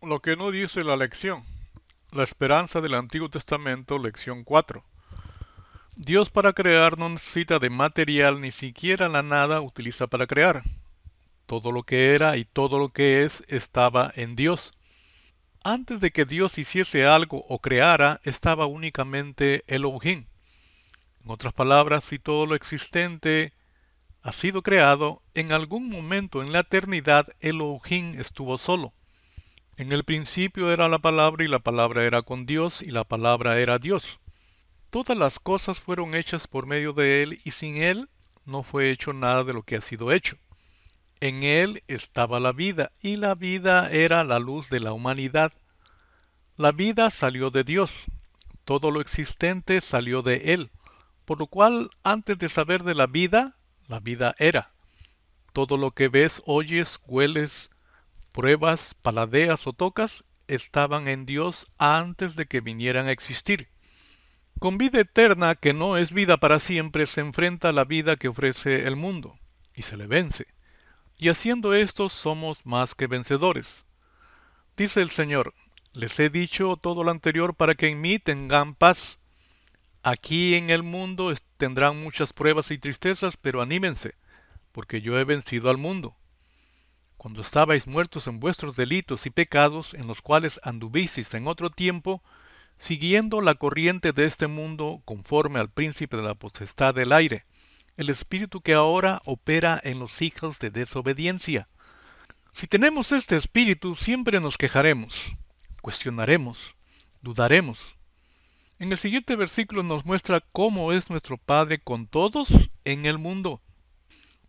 Lo que no dice la lección. La esperanza del Antiguo Testamento, lección 4. Dios para crear no necesita de material, ni siquiera la nada utiliza para crear. Todo lo que era y todo lo que es estaba en Dios. Antes de que Dios hiciese algo o creara, estaba únicamente Elohim. En otras palabras, si todo lo existente ha sido creado, en algún momento en la eternidad Elohim estuvo solo. En el principio era la palabra y la palabra era con Dios y la palabra era Dios. Todas las cosas fueron hechas por medio de Él y sin Él no fue hecho nada de lo que ha sido hecho. En Él estaba la vida y la vida era la luz de la humanidad. La vida salió de Dios. Todo lo existente salió de Él. Por lo cual, antes de saber de la vida era. Todo lo que ves, oyes, hueles, pruebas, paladeas o tocas, estaban en Dios antes de que vinieran a existir. Con vida eterna, que no es vida para siempre, se enfrenta a la vida que ofrece el mundo, y se le vence. Y haciendo esto somos más que vencedores. Dice el Señor, les he dicho todo lo anterior para que en mí tengan paz. Aquí en el mundo tendrán muchas pruebas y tristezas, pero anímense, porque yo he vencido al mundo. Cuando estabais muertos en vuestros delitos y pecados, en los cuales anduvisteis en otro tiempo, siguiendo la corriente de este mundo conforme al príncipe de la potestad del aire, el espíritu que ahora opera en los hijos de desobediencia. Si tenemos este espíritu, siempre nos quejaremos, cuestionaremos, dudaremos. En el siguiente versículo nos muestra cómo es nuestro Padre con todos en el mundo,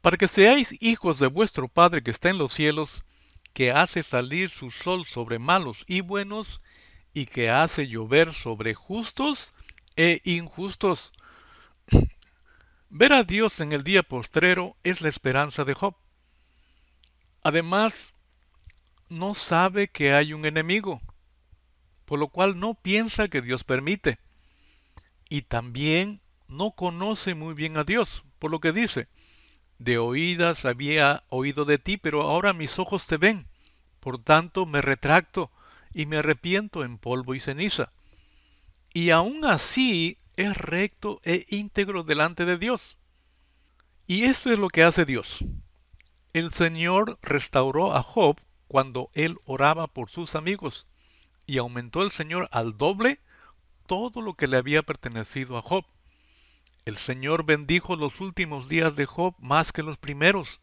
para que seáis hijos de vuestro Padre que está en los cielos, que hace salir su sol sobre malos y buenos, y que hace llover sobre justos e injustos. Ver a Dios en el día postrero es la esperanza de Job. Además, no sabe que hay un enemigo, por lo cual no piensa que Dios permite. Y también no conoce muy bien a Dios, por lo que dice, de oídas había oído de ti, pero ahora mis ojos te ven. Por tanto me retracto y me arrepiento en polvo y ceniza. Y aún así es recto e íntegro delante de Dios. Y esto es lo que hace Dios. El Señor restauró a Job cuando él oraba por sus amigos, y aumentó el Señor al doble todo lo que le había pertenecido a Job. El Señor bendijo los últimos días de Job más que los primeros,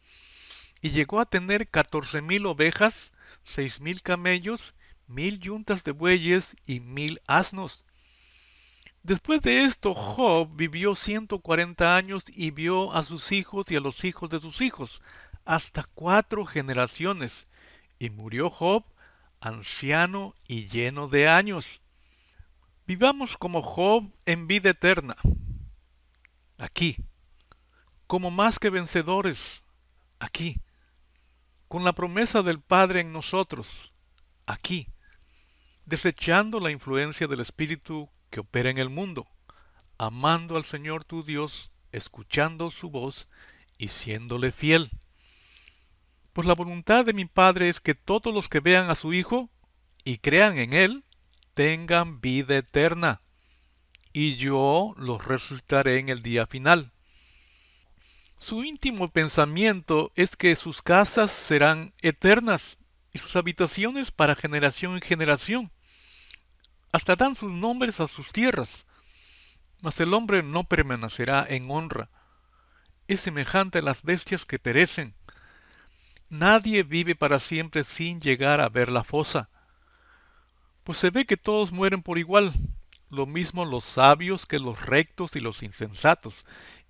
y llegó a tener 14,000 ovejas, 6,000 camellos, 1,000 yuntas de bueyes y 1,000 asnos. Después de esto, Job vivió 140 años y vio a sus hijos y a los hijos de sus hijos, hasta 4 generaciones, y murió Job anciano y lleno de años. Vivamos como Job en vida eterna, aquí, como más que vencedores, aquí, con la promesa del Padre en nosotros, aquí, desechando la influencia del Espíritu que opera en el mundo, amando al Señor tu Dios, escuchando su voz y siéndole fiel. Pues la voluntad de mi Padre es que todos los que vean a su Hijo y crean en Él, tengan vida eterna, y yo los resucitaré en el día final. Su íntimo pensamiento es que sus casas serán eternas y sus habitaciones para generación en generación. Hasta dan sus nombres a sus tierras, mas el hombre no permanecerá en honra. Es semejante a las bestias que perecen. Nadie vive para siempre sin llegar a ver la fosa. Pues se ve que todos mueren por igual, lo mismo los sabios que los rectos y los insensatos,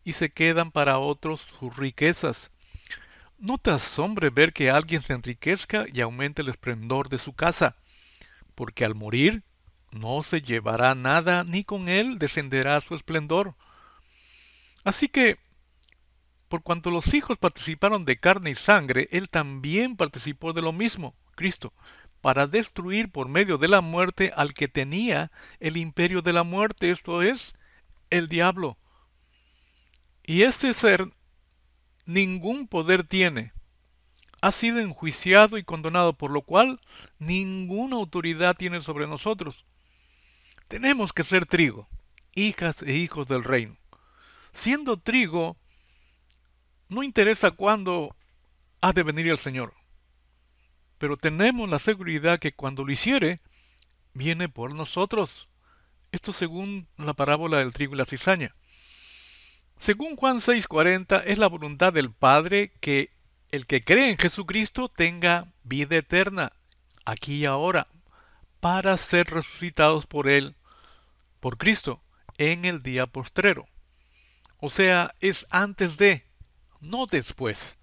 y se quedan para otros sus riquezas. No te asombre ver que alguien se enriquezca y aumente el esplendor de su casa, porque al morir no se llevará nada, ni con él descenderá su esplendor. Así que, por cuanto los hijos participaron de carne y sangre, él también participó de lo mismo, Cristo, para destruir por medio de la muerte al que tenía el imperio de la muerte, esto es, el diablo. Y este ser ningún poder tiene ha sido enjuiciado y condenado, por lo cual ninguna autoridad tiene sobre nosotros. Tenemos que ser trigo, hijas e hijos del reino. Siendo trigo, no interesa cuándo ha de venir el Señor, pero tenemos la seguridad que cuando lo hiciere, viene por nosotros. Esto según la parábola del trigo y la cizaña. Según Juan 6:40, es la voluntad del Padre que el que cree en Jesucristo tenga vida eterna, aquí y ahora, para ser resucitados por Él, por Cristo, en el día postrero. O sea, es antes de, no después.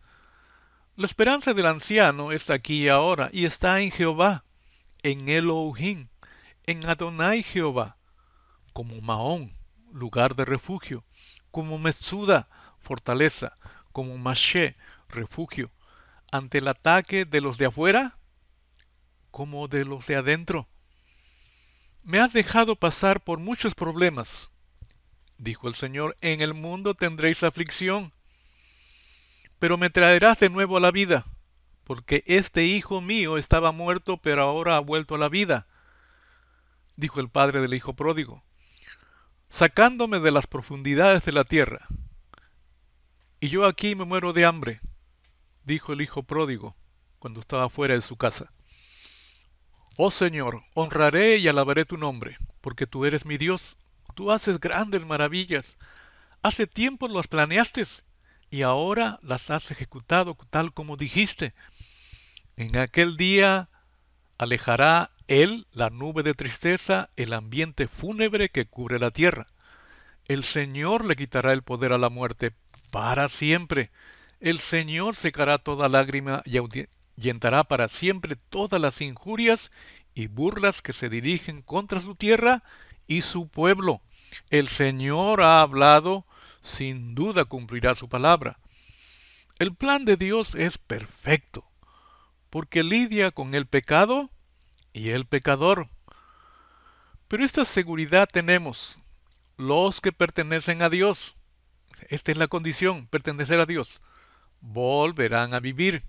La esperanza del anciano está aquí y ahora, y está en Jehová, en Elohim, en Adonai Jehová, como Mahón, lugar de refugio, como Metsuda, fortaleza, como Mashe, refugio, ante el ataque de los de afuera, como de los de adentro. Me has dejado pasar por muchos problemas, dijo el Señor, en el mundo tendréis aflicción, pero me traerás de nuevo a la vida, porque este hijo mío estaba muerto, pero ahora ha vuelto a la vida, dijo el padre del hijo pródigo, sacándome de las profundidades de la tierra. Y yo aquí me muero de hambre, dijo el hijo pródigo, cuando estaba fuera de su casa. Oh Señor, honraré y alabaré tu nombre, porque tú eres mi Dios. Tú haces grandes maravillas. Hace tiempo las planeaste y ahora las has ejecutado tal como dijiste. En aquel día alejará Él la nube de tristeza, el ambiente fúnebre que cubre la tierra. El Señor le quitará el poder a la muerte para siempre. El Señor secará toda lágrima y ahuyentará para siempre todas las injurias y burlas que se dirigen contra su tierra y su pueblo. El Señor ha hablado, sin duda cumplirá su palabra. El plan de Dios es perfecto, porque lidia con el pecado y el pecador. Pero esta seguridad tenemos, los que pertenecen a Dios. Esta es la condición, pertenecer a Dios. Volverán a vivir.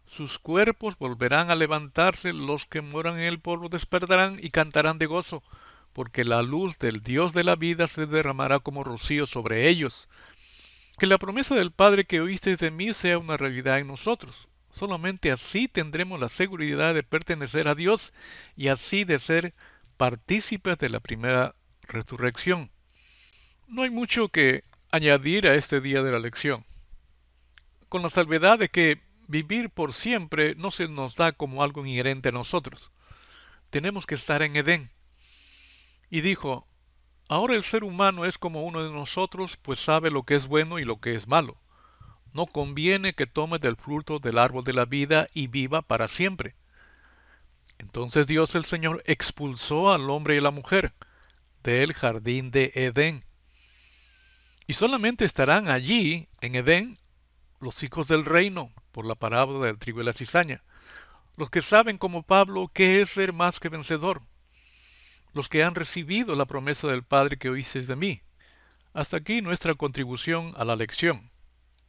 Sus cuerpos volverán a levantarse, los que mueran en el polvo despertarán y cantarán de gozo, porque la luz del Dios de la vida se derramará como rocío sobre ellos. Que la promesa del Padre que oísteis de mí sea una realidad en nosotros. Solamente así tendremos la seguridad de pertenecer a Dios y así de ser partícipes de la primera resurrección. No hay mucho que añadir a este día de la lección, con la salvedad de que vivir por siempre no se nos da como algo inherente a nosotros. Tenemos que estar en Edén. Y dijo, ahora el ser humano es como uno de nosotros, pues sabe lo que es bueno y lo que es malo. No conviene que tome del fruto del árbol de la vida y viva para siempre. Entonces Dios el Señor expulsó al hombre y a la mujer del jardín de Edén. Y solamente estarán allí, en Edén, los hijos del reino, por la parábola del trigo y la cizaña. Los que saben como Pablo qué es ser más que vencedor. Los que han recibido la promesa del Padre que oísteis de mí. Hasta aquí nuestra contribución a la lección.